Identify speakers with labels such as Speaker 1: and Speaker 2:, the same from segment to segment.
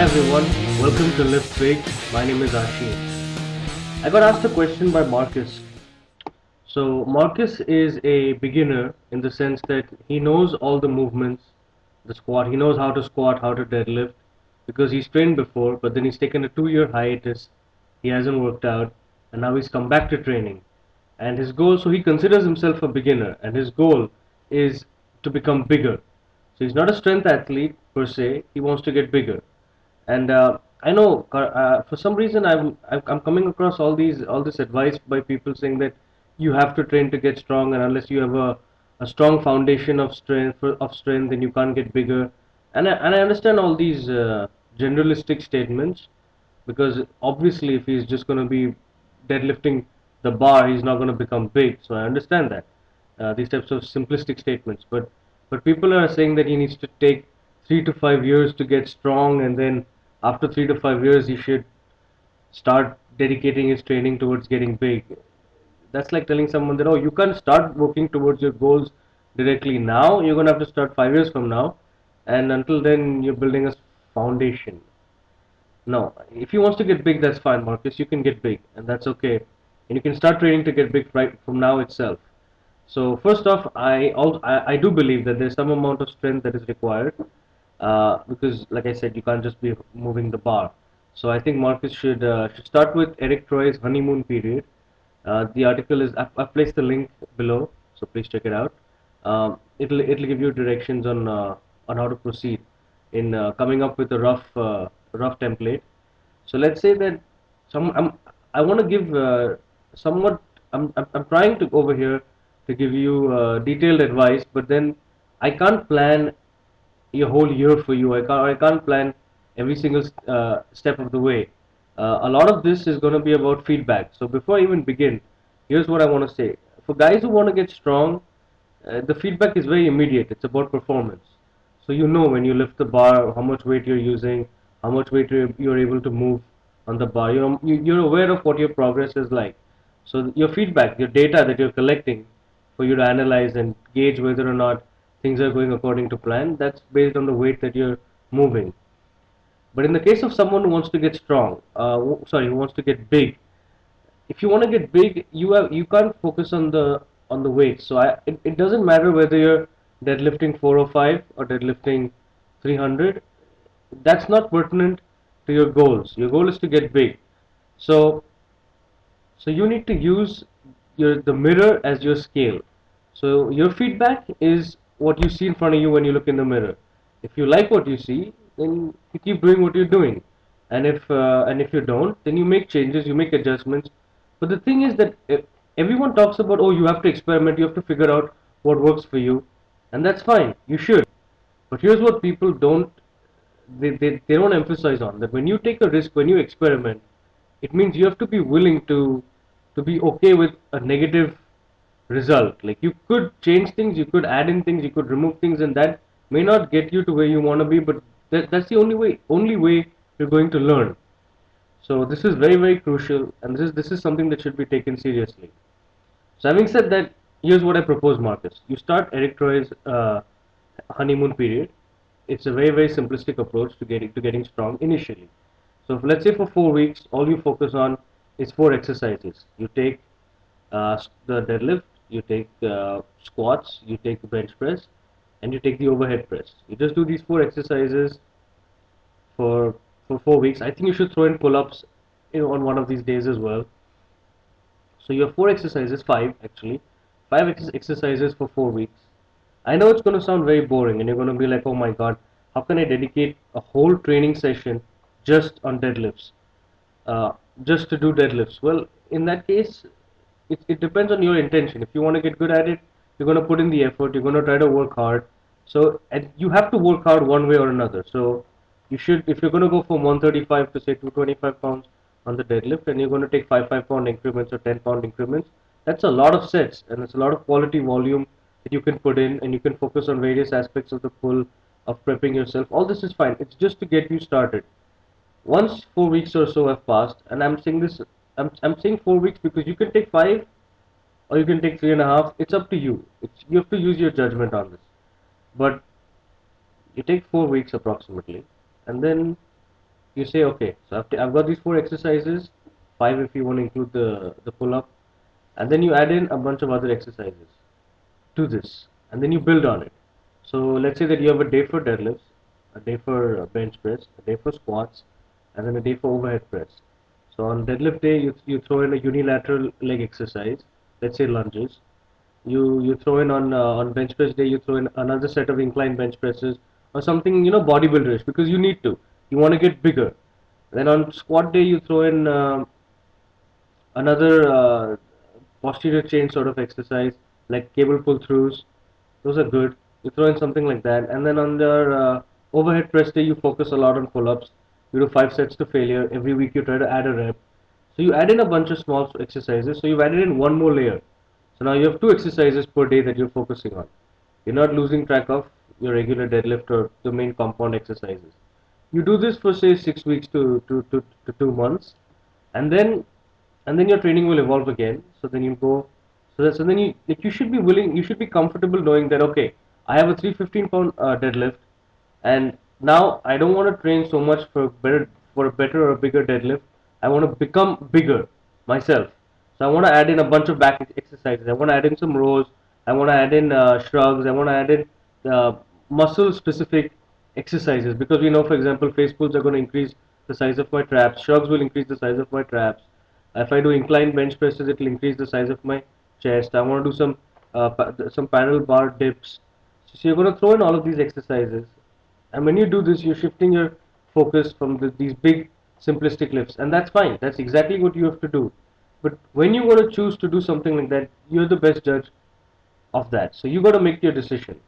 Speaker 1: everyone, welcome to Lift Big. My name is Ashish. I got asked a question by Marcus. So, Marcus is a beginner in the sense that he knows all the movements, the squat, he knows how to squat, how to deadlift, because he's trained before, but then he's taken a 2 year hiatus, he hasn't worked out, and now he's come back to training. And his goal, so he considers himself a beginner, and his goal is to become bigger. So, he's not a strength athlete per se, he wants to get bigger. And I know for some reason I'm coming across all this advice by people saying that you have to train to get strong, and unless you have a strong foundation of strength, then you can't get bigger. And I understand all these generalistic statements, because obviously if he's just going to be deadlifting the bar, he's not going to become big. So I understand that these types of simplistic statements, but people are saying that he needs to take 3 to 5 years to get strong, and then after 3 to 5 years he should start dedicating his training towards getting big. That's like telling someone that, oh, you can't start working towards your goals directly now, you're going to have to start 5 years from now, and until then you're building a foundation. No, if he wants to get big, that's fine, Marcus. You can get big, and that's okay. And you can start training to get big right from now itself. So first off, I do believe that there's some amount of strength that is required, because, like I said, you can't just be moving the bar. So I think Marcus should start with Eric Troy's honeymoon period. The article is I've placed the link below, so please check it out. It'll give you directions on how to proceed in coming up with a rough template. So let's say that I want to give somewhat. I'm trying to over here to give you detailed advice, but then I can't plan a whole year for you. I can't plan every single step of the way. A lot of this is going to be about feedback. So before I even begin, here's what I want to say. For guys who want to get strong, the feedback is very immediate. It's about performance. So you know when you lift the bar, how much weight you're using, how much weight you're able to move on the bar. You're aware of what your progress is like. So your feedback, your data that you're collecting for you to analyze and gauge whether or not things are going according to plan, that's based on the weight that you're moving. But in the case of someone who wants to get strong, who wants to get big, if you want to get big, you can't focus on the weight. So it doesn't matter whether you're deadlifting 405 or deadlifting 300. That's not pertinent to your goals. Your goal is to get big. So you need to use the mirror as your scale. So your feedback is what you see in front of you when you look in the mirror. If you like what you see, then you keep doing what you're doing, and if you don't, then you make changes, you make adjustments. But the thing is that everyone talks about, oh, you have to experiment, you have to figure out what works for you, and that's fine. You should. But here's what people they don't emphasize on, that when you take a risk, when you experiment, it means you have to be willing to be okay with a negative result. Like, you could change things, you could add in things, you could remove things, and that may not get you to where you want to be, but that's the only way you're going to learn. So this is very, very crucial, and this is something that should be taken seriously. So having said that, here's what I propose, Marcus. You start Eric Troy's honeymoon period. It's a very, very simplistic approach to getting strong initially. So let's say for 4 weeks, all you focus on is 4 exercises. You take the deadlift, you take squats, you take the bench press, and you take the overhead press. You just do these 4 exercises for 4 weeks. I think you should throw in pull-ups, on one of these days as well. So you have 4 exercises, five actually, exercises for 4 weeks. I know it's going to sound very boring, and you're going to be like, oh my god, how can I dedicate a whole training session just on deadlifts, uh, just to do deadlifts? Well, in that case, it depends on your intention. If you want to get good at it, you're going to put in the effort, you're going to try to work hard. So, and you have to work hard one way or another. So you should, if you're going to go from 135 to say 225 pounds on the deadlift, and you're going to take 5 pound increments or 10 pound increments, that's a lot of sets, and it's a lot of quality volume that you can put in, and you can focus on various aspects of the pull, of prepping yourself. All this is fine. It's just to get you started. Once 4 weeks or so have passed, and I'm saying 4 weeks because you can take five or you can take 3.5. It's up to you. You have to use your judgment on this. But you take 4 weeks approximately, and then you say, okay, so I've got these 4 exercises, 5 if you want to include the pull up, and then you add in a bunch of other exercises to this, and then you build on it. So let's say that you have a day for deadlifts, a day for bench press, a day for squats, and then a day for overhead press. So on deadlift day, you throw in a unilateral leg exercise, let's say lunges. You throw in on bench press day, you throw in another set of incline bench presses or something, bodybuilderish, because you need to. You want to get bigger. Then on squat day, you throw in another posterior chain sort of exercise like cable pull throughs. Those are good. You throw in something like that, and then on your overhead press day, you focus a lot on pull-ups. You do 5 sets to failure. Every week you try to add a rep. So you add in a bunch of small exercises. So you've added in one more layer. So now you have 2 exercises per day that you're focusing on. You're not losing track of your regular deadlift or the main compound exercises. You do this for say 6 weeks to 2 months, and then your training will evolve again. So then you go, so then you should be willing, you should be comfortable knowing that, okay, I have a 315 pound deadlift, and now I don't want to train so much for a better or a bigger deadlift. I want to become bigger myself. So I want to add in a bunch of back exercises. I want to add in some rows. I want to add in shrugs. I want to add in muscle specific exercises, because we know, for example, face pulls are going to increase the size of my traps. Shrugs will increase the size of my traps. If I do incline bench presses, it will increase the size of my chest. I want to do some parallel bar dips. So you're going to throw in all of these exercises, and when you do this, you're shifting your focus from these big simplistic lifts, and that's fine. That's exactly what you have to do. But when you want to choose to do something like that, you're the best judge of that. So you got to make your decision.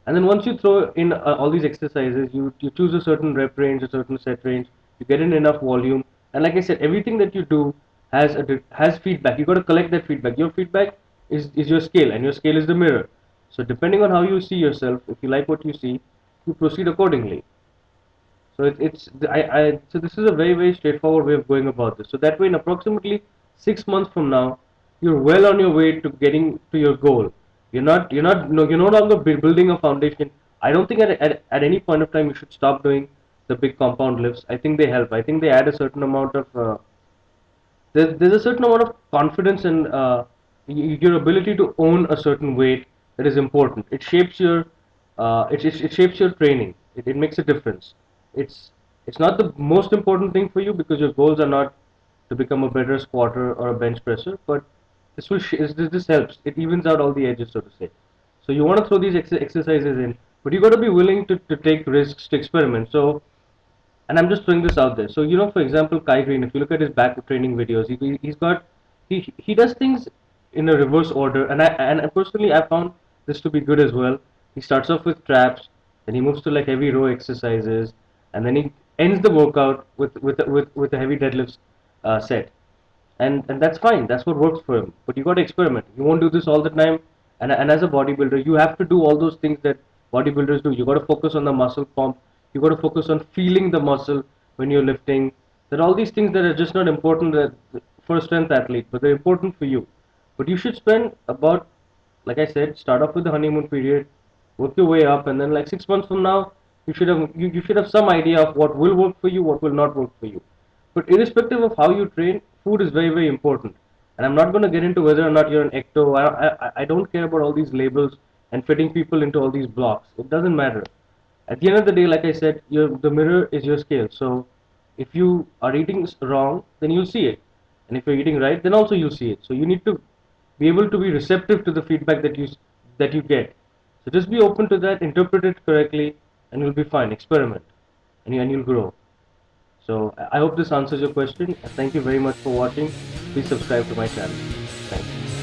Speaker 1: And then once you throw in all these exercises, you choose a certain rep range, a certain set range, you get in enough volume, and like I said, everything that you do has feedback. You got to collect that feedback. Your feedback is your scale, and your scale is the mirror. So depending on how you see yourself, if you like what you see, you proceed accordingly. So so this is a very straightforward way of going about this. So that way, in approximately 6 months from now, you're well on your way to getting to your goal. You're no longer building a foundation. I don't think at any point of time you should stop doing the big compound lifts. I think they help. I think they add a certain amount of there's a certain amount of confidence in your ability to own a certain weight that is important. It shapes your it shapes your training. It makes a difference. It's it's not the most important thing for you, because your goals are not to become a better squatter or a bench presser, but this helps. It evens out all the edges, so to say. So you want to throw these exercises in, but you got to be willing to take risks, to experiment. So, and I'm just throwing this out there. So for example, Kai Green, if you look at his back training videos, he's got he does things in a reverse order, and personally I found this to be good as well. He starts off with traps, then he moves to like heavy row exercises, and then he ends the workout with a heavy deadlift set, and that's fine. That's what works for him. But you got to experiment. You won't do this all the time. And as a bodybuilder, you have to do all those things that bodybuilders do. You got to focus on the muscle pump. You got to focus on feeling the muscle when you're lifting. There are all these things that are just not important for a strength athlete, but they're important for you. But you should spend about, like I said, start off with the honeymoon period, work your way up, and then like 6 months from now, you should have some idea of what will work for you, what will not work for you. But irrespective of how you train, food is very important. And I'm not going to get into whether or not you're an ecto. I don't care about all these labels and fitting people into all these blocks. It doesn't matter. At the end of the day, like I said, the mirror is your scale. So if you are eating wrong, then you'll see it. And if you're eating right, then also you'll see it. So you need to be able to be receptive to the feedback that you get. So just be open to that, interpret it correctly, and you'll be fine. Experiment, and you'll grow. So I hope this answers your question. Thank you very much for watching. Please subscribe to my channel. Thanks.